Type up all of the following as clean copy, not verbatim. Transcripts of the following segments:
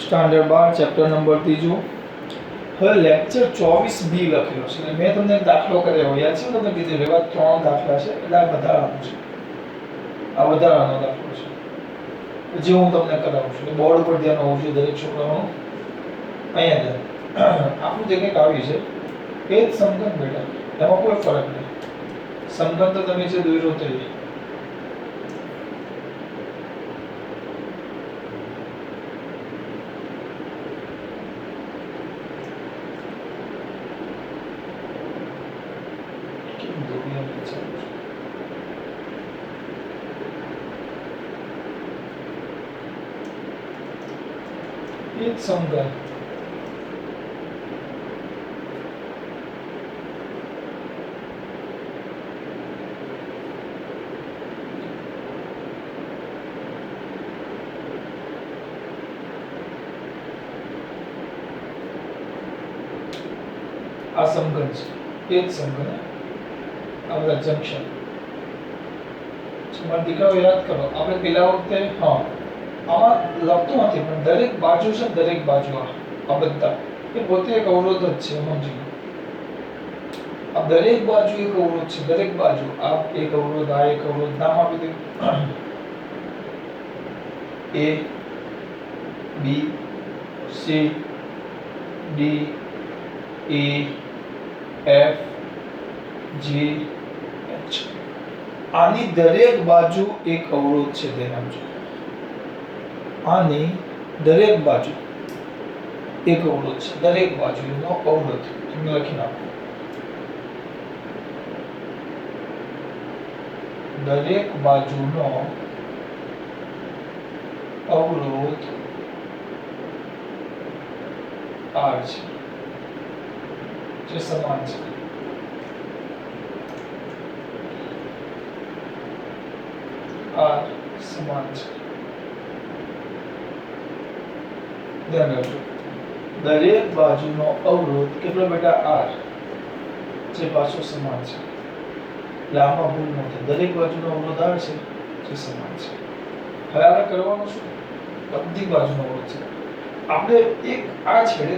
Standard 12 chapter number 3. હવે lecture 24B લખેલો છે. મેં તમને એક દાખલો કર્યો યાદ છે? તમને કીધું એવા 3 દાખલા છે એટલે આ વધારાનો છે. આ વધારાનો દાખલો છે જે હું તમને કરાવું છું. બોર્ડ ઉપર ધ્યાન હોવું જોઈએ દરેક છોકરાઓનું. અહીંયા આપણું જે કંઈક આવી છે એ જ સમઘન બેટા, એમાં કોઈ ફરક નહીં. સમઘન તો તમે જે દોર્યો તે સમઘન આ સમઘન છે, એ જ સમઘન. આ બધા જંક્શન મારા દીકરાઓ યાદ કરો. આપણે પેલા વખતે આમાં લખતો નથી પણ દરેક બાજુ છે, દરેક બાજુ આ બધા એ પોતે એક અવરોધ જ છે. સમજી લો, આ દરેક બાજુ એક અવરોધ છે. દરેક બાજુ આ એક અવરોધ, આ એક અવરોધ. નામ આપી દે A B C D E F G H. આની દરેક બાજુ એક અવરોધ છે. ધ્યાન આપજો, આની દરેક બાજુ એક અવરોધ છે. દરેક બાજુનો અવરોધ તમે લખી નાખો. દરેક બાજુનો અવરોધ R છે જે સમાન છે. R સમાન છે. ધ્યાન રાખજો, દરેક બાજુનો અવરોધ કેટલો બેટા? R, જે પાછો સમાન છે. એટલે આમાં ભૂલ ન થાય. દરેક બાજુનો અવરોધ R છે જે સમાન છે. હવે આપણે કરવાનું શું? બધી બાજુનો અવરોધ છે. આપણે એક આ છેડે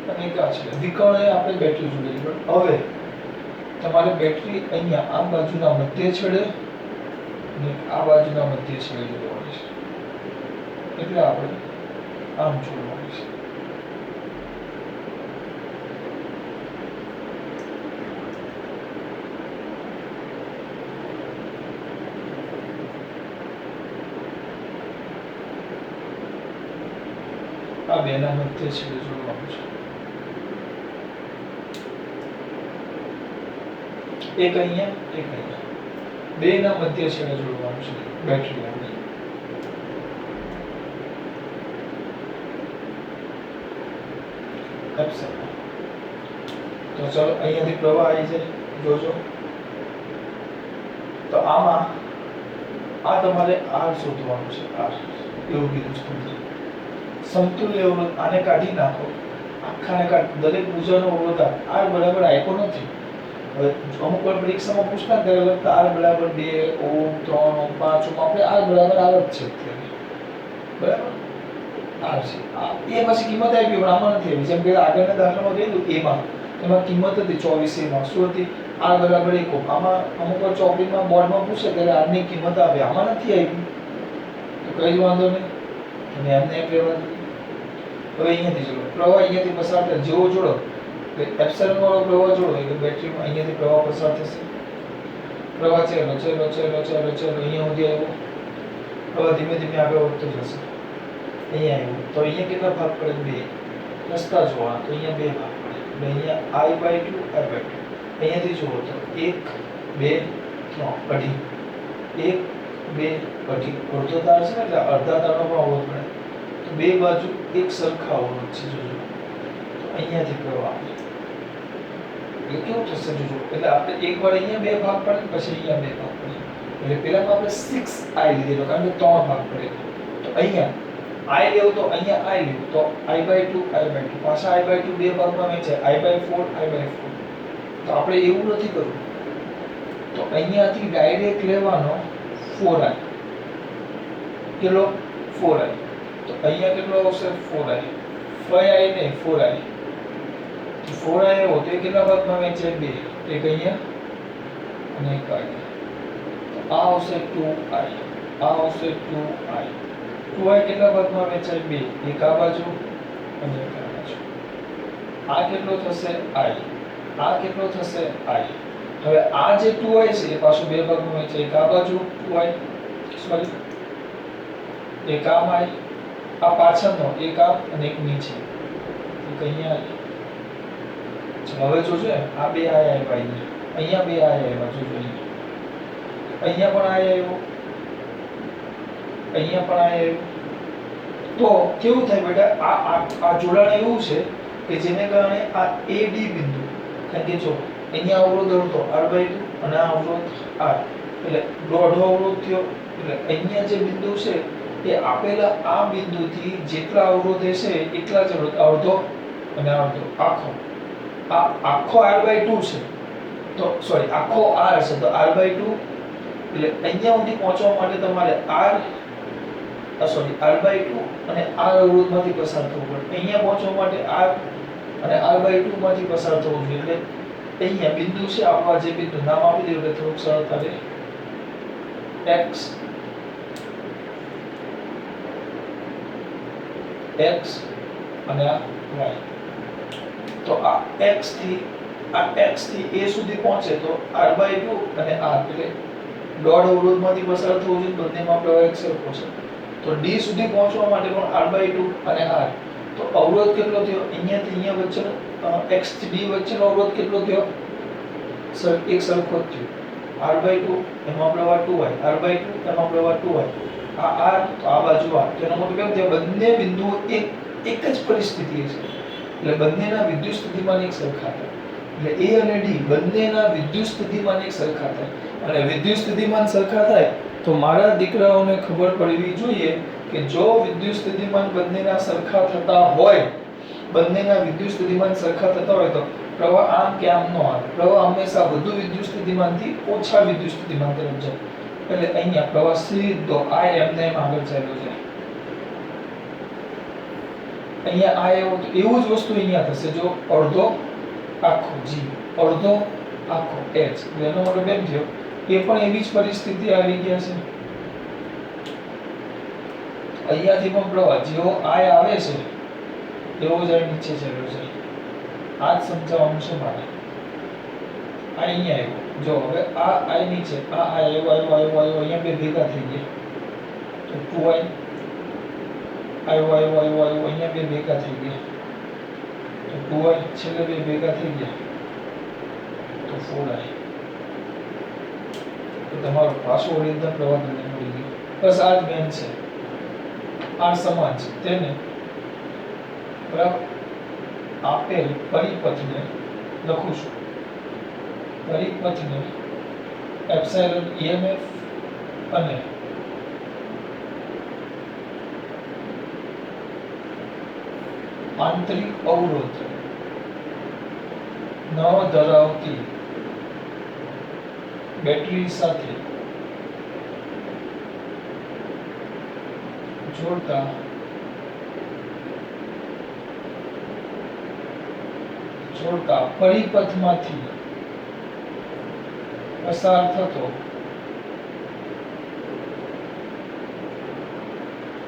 અને એક આ છેડે વિકર્ણે આપણે બેટરી જોડેલી. પણ હવે તમારે બેટરી અહીંયા આ બાજુના મધ્ય છેડે અને આ બાજુના મધ્ય છેડે જોડવાની છે. એટલે આપણે આમ જોડવાની છે. આ બેના મધ્ય છેડે જોડવાનું છે. એક અહીંયા, એક અહીંયા. બેના મધ્ય છેડે જોડવાનું છે બેટરી આપણે. તો ચલો અહીંયાથી પ્રવાહ આવી જાય, જોજો. તો આમાં આ તમારે R શોધવાનું છે. R એવું કીધું છે. સમતુલ્ય અવરોધ આને કાઢી નાખો, આખાને કાઢ. દરેક ભુજાનો અવરોધ R બરાબર આપ્યો નથી. હવે અમુક વાર પરીક્ષામાં પૂછતા ત્યારે લખતા R બરાબર 2 ઓહમ, 3 ઓહમ, 5 ઓહમ. આપણે R બરાબર R જ છે અત્યારે. બરાબર R છે. એ પછી કિંમત આપી પણ આમાં નથી આવી. જેમ કે આગળના દાખલામાં કીધું એમાં કિંમત હતી 24 માં શું હતી? R બરાબર 1 ઓહમ. આમાં અમુક વાર ચોપડીમાં બોર્ડમાં પૂછે ત્યારે R ની કિંમત આવે, આમાં નથી આવી. તો કઈ જ વાંધો નહીં, અને એમને એક લેવા દો. હવે અહીંયાથી જોડો પ્રવાહ, અહીંયાથી પસાર થાય. જેવો જોડો એપ્સિલોન વાળો પ્રવાહ જોડો એટલે બેટરીમાં અહીંયાથી પ્રવાહ પસાર થશે. પ્રવાહ ચલો ચલો ચલો ચલો ચલો અહીંયા સુધી આવ્યો. પ્રવાહ ધીમે ધીમે આગળ વધતો જશે. અહીંયા આવ્યો તો અહીંયા કેટલા ભાગ પડે? 2. રસ્તા જોવા તો અહીંયા 2 ભાગ પડે. એટલે અહીંયા I/2 I/2. અહીંયાથી જુઓ તો 1 2 3 અઢી. 1 2 અઢી. અડધો તાર છે ને એટલે અડધા તારનો પણ અવરોધ પડે. તો બે બાજુ એક સરખા અવરોધ છે. જોજો તો અહીંયાથી પ્રવાહ એટલે કેવું થશે? જોજો એટલે આપણે એકવાર અહીંયા 2 ભાગ પડે, પછી અહીંયા 2 ભાગ પડે. એટલે પહેલામાં આપણે 6I લીધેલો કારણ કે 3 ભાગ પડે. તો અહીંયા I લેવું તો અહીંયા I લેવું તો I/2 I/2. પાછા I/2 બે ભાગમાં વહેંચાય I/4 I/4. તો આપણે એવું નથી કરવું. તો અહીંયાથી ડાયરેક્ટ લેવાનો 4I. કેટલો? 4I. તો અહીંયા કેટલો આવશે 4i 5i ને 4i તો 4i આવ્યો તો એ કેટલા ભાગમાં વહેંચાય 2 એક અહીંયા અને એક અહીંયા તો આ આવશે 2i આ આવશે 2i 2i કેટલા ભાગમાં વહેંચાય 2 એક આ બાજુ અને એક આ બાજુ આ કેટલો થશે i આ કેટલો થશે i હવે આ જે 2i છે એ પાછું બે ભાગમાં વહેંચાય એક આ બાજુ 2i સોરી એક આમાં આ પાછળનો એક આ અને એક નીચે એક અહીંયા હવે જોજો આ બે આયા આવ્યા અહીંયા બે આયા આવ્યા જોજો અહીંયા પણ આયા આવ્યો અહીંયા પણ આયા આવ્યો તો કેવું થાય બેટા આ જોડાણ એવું છે કે જેને કારણે આ AD બિંદુ કારણ કે જો અહીંયા અવરોધ હતો r/2 અને આ અવરોધ r એટલે દોઢો અવરોધ થયો એટલે અહીંયા જે બિંદુ છે એ આપેલા આ બિંદુથી જેટલા અવરોધ હશે એટલા જ અડધો અને અડધો આખો આ આખો r/2 છે તો સોરી આખો r છે તો r/2 એટલે અહીંયા સુધી પહોંચવા માટે તમારે r/2 અને r અવરોધમાંથી પસાર થવું પડે અહીંયા પહોંચવા માટે r અને r/2 માંથી પસાર થવું જોઈએ એટલે અહીંયા બિંદુ છે આપવા જે બિંદુ નામ આપી દઈએ એટલે થોડુંક સરળતા રહે x અને આ y તો આ x થી a સુધી પહોંચે તો r/2 અને r એટલે દોઢ અવરોધમાંથી પસાર થવું જોઈએ બંનેમાં પ્રવાહ એક સરખો છે તો d સુધી પહોંચવા માટે પણ r/2 અને r તો અવરોધ કેટલો થયો અહીંયાથી અહીંયા વચ્ચેનો x થી d વચ્ચેનો અવરોધ કેટલો થયો એક સરખો જ થયો r/2 એમાં પ્રવાહ 2i r/2 એમાં પ્રવાહ 2i આ r તો આ બાજુ r તેનો મતલબ એમ થયો બંને બિંદુઓ એક જ પરિસ્થિતિ છે એટલે બંનેના વિદ્યુત સ્થિતિમાન એક સરખા થાય એટલે a અને d બંનેના વિદ્યુત સ્થિતિમાન એક સરખા થાય અને વિદ્યુત સ્થિતિમાન સરખા થાય તો મારા દીકરાઓને ખબર પડવી જોઈએ કે જો વિદ્યુત સ્થિતિમાન બંનેના સરખા થતા હોય બંનેના વિદ્યુત સ્થિતિમાન સરખા થતા હોય તો પ્રવાહ આમ કે આમ ન આવે પ્રવાહ હંમેશા વધુ વિદ્યુત સ્થિતિમાનથી ઓછા વિદ્યુત સ્થિતિમાન તરફ જાય એટલે અહીંયા પ્રવાહ સીધો આ એમને એમ આગળ ચાલ્યો જાય અહીંયા આ એવું જ વસ્તુ અહીંયા થશે જો અડધો આખો g અડધો આખો h એનો મતલબ એમ થયો એ પણ એવી જ પરિસ્થિતિ આવી ગયા છે અહીંયાથી પણ પ્રવાહ જેવો આ આવે છે એવો જ નીચે ચાલ્યો છે આ જ સમજાવવાનું છે મારે આ અહીંયા આવ્યો જો હવે આ આ નીચે આ આવ્યો અહીંયા બે ભેગા થઈ ગયા તો 2i આવ્યો અહીંયા બે ભેગા થઈ ગયા તો 2i છેલ્લે બે ભેગા થઈ ગયા તો 4i તો તમારો પાછો ઓરિજિનલ પ્રવાહ તમને મળી ગયો બસ આ જ મેન છે આ સમાન છે તેને બરાબર આપેલ પરિપથને લખું છું પરિપથને એપ્સિલોન EMF અને આંતરિક અવરોધ ન ધરાવતી બેટરી સાથે જોડતા પરિપથમાંથી પસાર થતો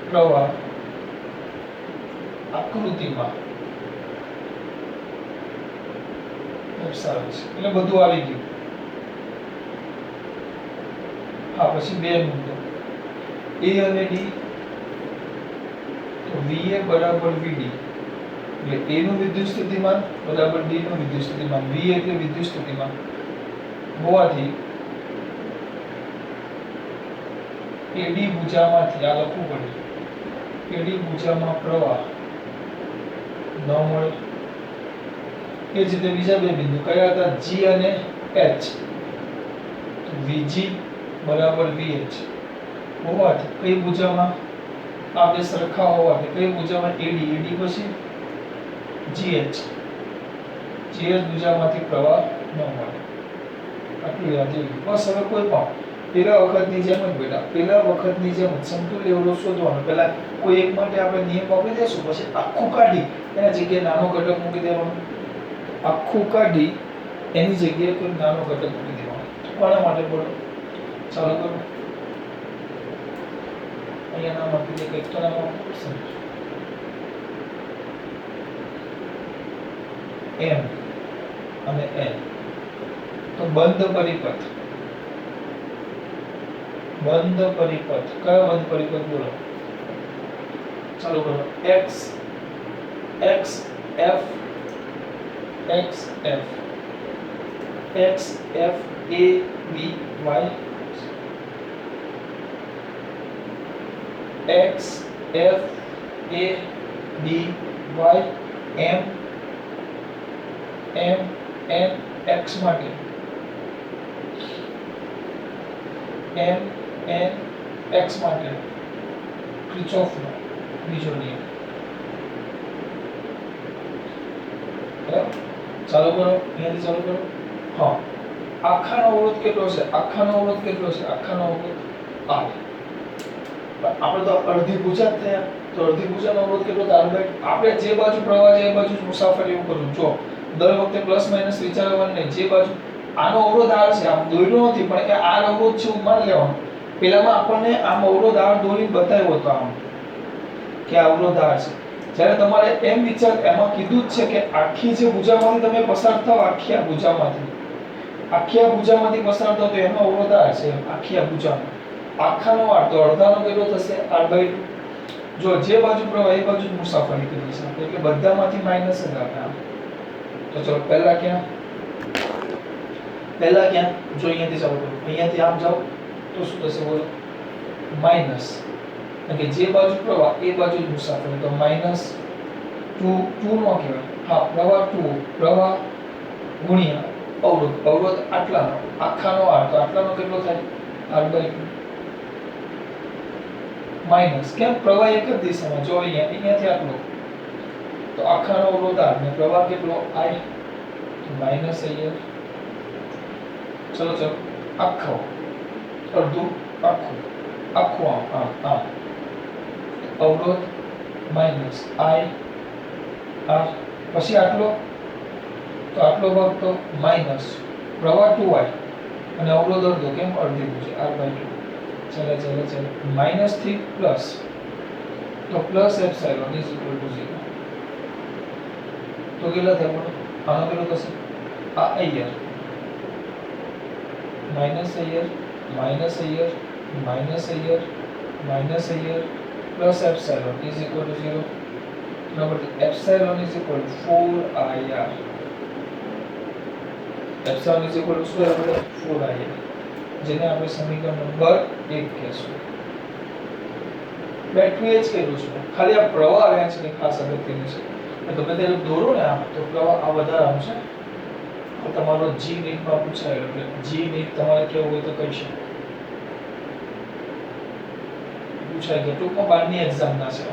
પ્રવાહ આકૃતિમાં દર્શાવે છે એટલે બધું આવી ગયું હા પછી બે મુદ્દો A અને D તો VA બરાબર VD એટલે A નું વિદ્યુત સ્થિતિમાન બરાબર D નું વિદ્યુત સ્થિતિમાન V એટલે વિદ્યુત સ્થિતિમાન હોવાથી AD ભુજામાંથી આ લખવું પડે AD ભુજામાં પ્રવાહ ન મળે એ જ રીતે બીજા બે બિંદુ કયા હતા G અને H તો VG બરાબર VH હોવાથી કઈ ભુજામાં આ બે સરખા હોવાથી કઈ ભુજામાં AD પછી GH ભુજામાંથી પ્રવાહ ન મળે આટલું યાદ રાખજો બસ હવે કોઈ પણ પેલા વખતની જેમ જ બેટા, પેલા વખતની જેમ જ સમતુલ્ય અવરોધ શોધવાનો. પહેલા કોઈ એક માટે આપણે નિયમ વાપરી દેશું, પછી આખું કાઢી એના જગ્યાએ નાનો ઘટક મૂકી દેવાનો. આખું કાઢી એની જગ્યાએ કોઈ નાનો ઘટક મૂકી દેવાનો. કોના માટે બોલો? ચાલો કરો. અહીંયા નામ આપી દે, કંઈક તો નામ આપશે. M અને N. તો બંધ પરિપથ. બંધ પરિપથ. કયો બંધ પરિપથ બોલો? ચાલો કરો. X F X F X F A B Y X F A B Y M M N X માટે M N X માટે કિર્ચોફનો બીજો નિયમ. ચાલો કરો, અહીંયાથી ચાલુ કરો. હા, આખાનો અવરોધ કેટલો છે? આખાનો અવરોધ કેટલો છે? આખાનો અવરોધ R. આપણે તો અડધી ભુજા થયા, તો અડધી ભુજાનો અવરોધ કેટલો? આપણે જે બાજુ પ્રવાહ છે એ બાજુ મુસાફરી કરું. જો દર વખતે પ્લસ માઈનસ વિચારવાનું નહીં. જે બાજુ આનો અવરોધ R છે, આમ દોર્યો નથી પણ કે R અવરોધ છે માની લેવાનું. પેલામાં આપણને આમ અવરોધ R દોરી બતાવ્યો હતો, આમ કે અવરોધ R છે. જ્યારે તમારે એમ વિચાર, એમાં કીધું જ છે કે આખી જે ભુજામાંથી તમે પસાર થાઓ, આખી આ ભુજામાંથી પસાર થાઓ તો એનો અવરોધ R છે. આખી આ ભુજામાં આખાનો R તો અડધાનો કેટલો થશે? R/2. જો જે બાજુ પ્રવાહ એ બાજુ જ મુસાફરી કરી છે એટલે બધામાંથી માઈનસ જ આવે. તો ચલો પહેલા ક્યાં જો અહીંયાથી ચાલુ કરો. અહીંયાથી આમ જાઓ તો શું થશે બોલો? માઈનસ. એટલે કે જે બાજુ પ્રવાહ એ બાજુ જ મુસાફરી, તો -2 નો કહેવાય. હા, પ્રવાહ ગુણ્યા અવરોધ આટલાનો, આખાનો R તો આટલાનો કેટલો થાય? R/2. માઈનસ કેમ? પ્રવાહ એક જ દિશામાં. જો અહીંયાથી આટલો તો આખાનો અવરોધ R ને પ્રવાહ કેટલો? I. માઈનસ અહીંયા. ચલો આખો, અડધું, આખું આમ અવરોધ માઈનસ I R. પછી આટલો તો આટલો ભાગ તો માઈનસ પ્રવાહ 2I અને અવરોધ અડધો. કેમ? અડધી ભુજ R/2. ચાલે માઈનસ થી પ્લસ તો plus epsilon is equal to 0. તો કેટલા થાય બોલો? આનો કેટલો થશે? આ અહીંયા minus plus epsilon is equal to 0. બરાબર? Epsilon is equal to 4IR. Epsilon is equal to શું આવે? 4IR, જેને આપણે સમીકરણ નંબર 1 કહેશું. બેટરી જ કહેલું છે. ખાલી આ પ્રવાહ આવ્યા છે ને ખાસ અગત્યનું છે. તમે ત્યારે દોરો ને આમ તો પ્રવાહ આ વધારે આવશે. તો તમારો જી નીટમાં પૂછાયેલો, એટલે જી નીટ તમારે કેવું હોય તો કહી શકો. પૂછાય કે ટૂંકમાં 12 ની એક્ઝામ ના છે.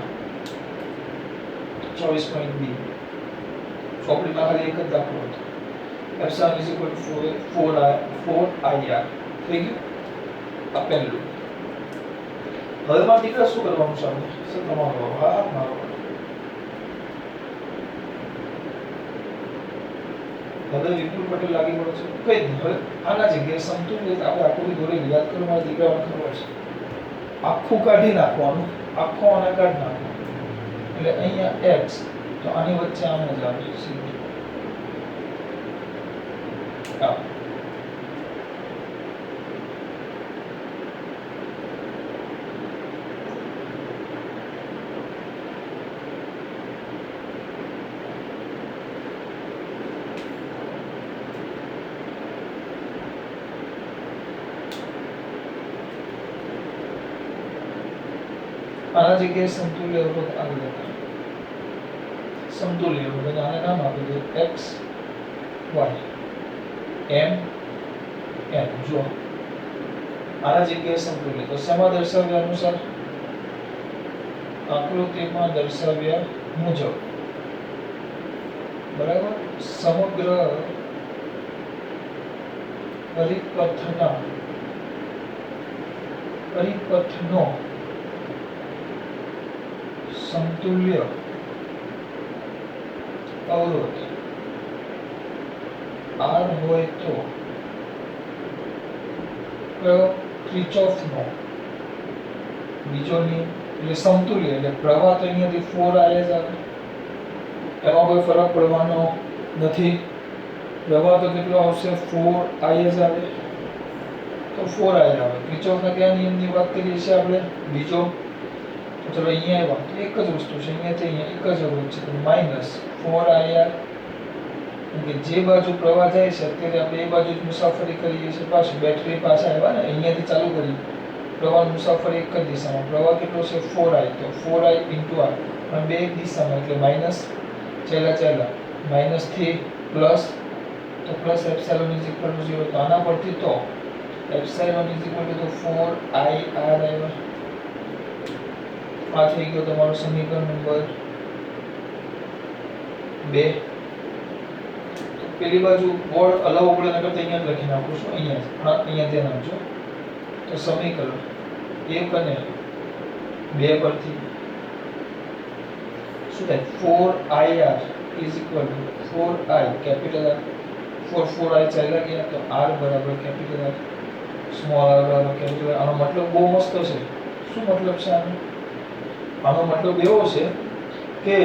24.b ચોપડીમાં ખાલી એક જ દાખલો હતો. Epsilon is equal to 4IR. થઈ ગયું? આ પહેલું. હવે માં દીકરા શું કરવાનું છે આપણે? સર તમારો હા મારો. હવે વિપુલ પટેલ લાગી પડો છે કઈ નહીં. હવે આના જગ્યાએ સમતુલ્ય આપણે આખું દોરેલું યાદ કરો. મારા દીકરાને ખબર છે. આખું કાઢી નાખવાનું, આખો આને કાઢી નાખવાનું એટલે અહીંયા x તો આની વચ્ચે આમ જ આવે સીધું. આના જગ્યાએ સમતુલ્ય અવરોધ આવી જતા. સમતુલ્ય અવરોધ આને નામ આપી દો x y m n. જો આના જગ્યાએ સમતુલ્ય તો શેમાં દર્શાવ્યા અનુસાર? આકૃતિમાં દર્શાવ્યા મુજબ. બરાબર? સમગ્ર પરિપથના પરિપથનો સમતુલ્ય અવરોધ R હોય તો કયો ક્રિચોફનો બીજો નિયમ એટલે સમતુલ્ય એટલે પ્રવાહ તો અહીંયાથી 4I જ આવે એમાં કોઈ ફરક પડવાનો નથી પ્રવાહ તો કેટલો આવશે 4I જ આવે તો 4I આવે ક્રિચોફના કયા નિયમની વાત કરીએ છીએ આપણે બીજો તો ચલો અહીંયા આવ્યા એક જ વસ્તુ છે અહીંયાથી અહીંયા એક જ અવરોધ છે તો માઈનસ 4IR કે જે બાજુ પ્રવાહ જાય છે અત્યારે આપણે એ બાજુ જ મુસાફરી કરીએ છીએ પાછું બેટરી પાસે આવ્યા ને અહીંયાથી ચાલુ કરી પ્રવાહ મુસાફરી એક જ દિશામાં પ્રવાહ કેટલો છે 4I તો 4I * R અને બે દિશામાં એટલે માઈનસ ચાલ્યા માઈનસ થી પ્લસ તો પ્લસ એપ્સિલોન = 0 તો આના પરથી તો એપ્સિલોન = 4IR આવ્યો આ થઈ ગયો તમારો સમીકરણ નંબર 2 પેલી બાજુ બોર્ડ અલાવ પડે નકર અહીંયા લખી નાખું છું અહીંયા ધ્યાન આપજો તો સમીકરણ 1 અને 2 પરથી શું થાય 4IR = 4I capital R 4I ચાલ્યા ગયા તો R બરાબર કેપિટલ R સ્મોલ r બરાબર કેપિટલ R આનો મતલબ બહુ મસ્ત છે શું મતલબ છે આનો મતલબ એવો છે કે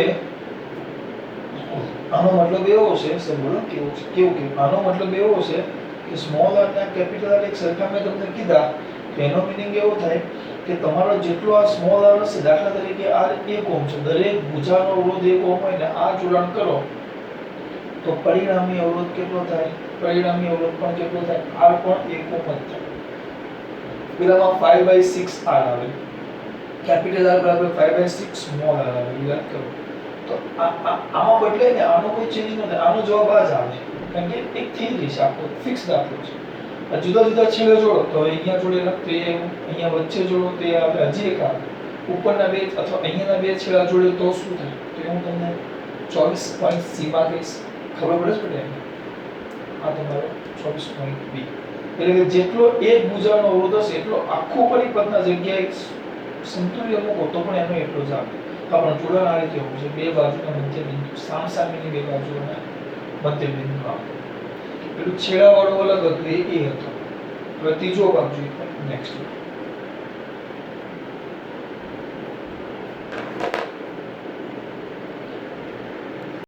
આનો મતલબ એવો છે સર બોલો કેવું આનો મતલબ એવો છે કે સ્મોલ r અને કેપિટલ R એક સરખા મેં તમને કીધા તો એનો મીનિંગ એવો થાય કે તમારો જેટલો આ સ્મોલ r હશે દાખલા તરીકે r 1 ઓહ્મ છે દરેક ભુજાનો અવરોધ 1 ઓહ્મ હોય ને આ જોડાણ કરો તો પરિણામી અવરોધ કેટલો થાય પરિણામી અવરોધ પણ કેટલો થાય r પણ 1 ઓહ્મ જ થાય પેલામાં 5/6 r આવે કેપિટલ R બરાબર 5/6 સ્મોલ r આવે યાદ કરો તો આમાં બદલે ને આનો કોઈ ચેન્જ ન થાય આનો જવાબ આ જ આવે કારણ કે એક થિયરી છે આખો ફિક્સ દાખલો છે જુદા જુદા છેડે જોડો તો અહીંયા જોડે લખતો એ અહીંયા વચ્ચે જોડો તો એ આપણે હજી એક આવે ઉપરના બે અથવા અહીંયાના બે છેડા જોડે તો શું થાય તો હું તમને 24.c માં કહીશ ખબર પડે છે બેટા આ તમારો 24.b એટલે કે જેટલો એક ભુજાનો અવરોધ હશે એટલો આખો પરિપથના જગ્યાએ સમતુલ્ય મૂકો તો પણ એનો એટલો જ આવે પણ જોડાણ આ રીતે હોવું છે બે બાજુના મધ્ય બિંદુ સામસામેની બે બાજુઓના મધ્ય બિંદુ આવે પેલું છેડાવાળો અલગ હતો એ હતો હવે ત્રીજો ભાગ જોઈએ નેક્સ્ટ